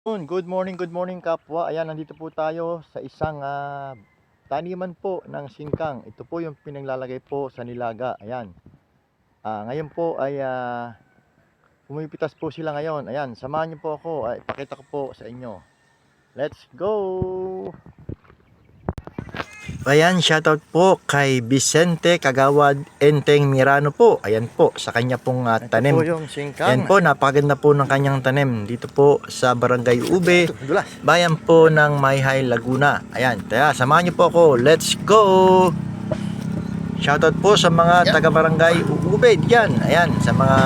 Good morning kapwa. Ayan, nandito po tayo sa isang taniman po ng singkang. Ito po yung pinaglalagay po sa nilaga. Ayan. Ngayon po ay pumipitas po sila ngayon. Ayan, samahan niyo po ako. Ipakita ko po sa inyo. Let's go! Ayan, shoutout po kay Vicente Kagawad Enteng Mirano po. Ayan po, sa kanya pong tanim. Ito po yung singkang. Ayan po, napakaganda po ng kanyang tanim. Dito po sa Barangay Ube, bayan po ng Mayhay, Laguna. Ayan, kaya samahan niyo po ako. Let's go! Shoutout po sa mga taga Barangay Ube diyan. Ayan, sa mga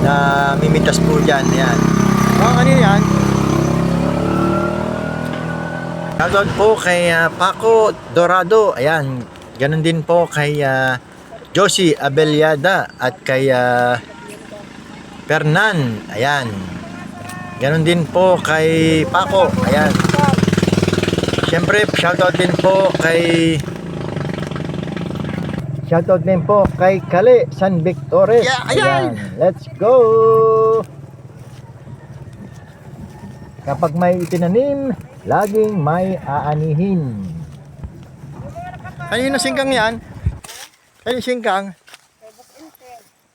na mimitas po diyan. Ayan. Ano yan? Shoutout po kay Paco Dorado. Ayan, ganun din po kay Josie Abelyada at kay Fernan. Ayan, ganun din po kay Paco. Ayan, syempre shoutout din po kay Kale San Victores. Ayan, let's go! Kapag may itinanim, laging may aanihin. Ano yung singkang yan? Ano yung singkang?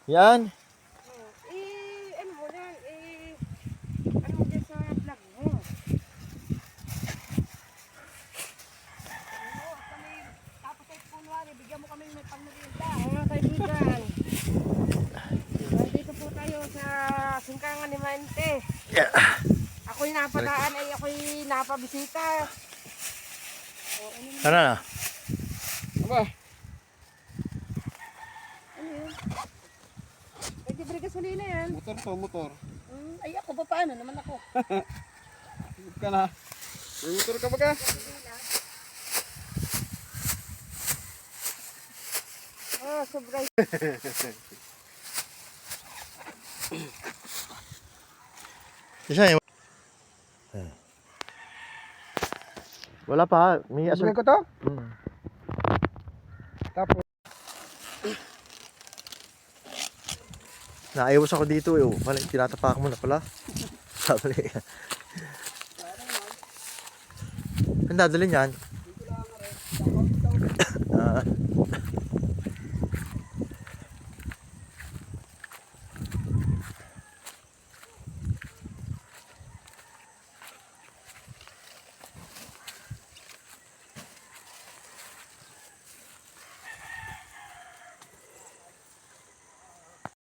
Yan. Ano mo lang, ano mo dyan sa vlog mo? Tapos ay kunwari, bigyan mo kami may pangmerienda. Mga kaibigan, nandito po tayo sa Singkangan ni Mente. Yeah. Ako'y napadaan ay ako'y napabisita. Ano na? Aba. Ano yun? Pwede ba gasolina yan? Motor to, motor. Ay ako pa paano naman ako? Huwag ka na. May motor ka ba ka? Sobra. Isa yun. Wala pa. May aso. Sabihin ko to? Tapos. Naiwas ako dito. Pala, tinatapak mo na pala. Sabi. Ang dadalhin yan.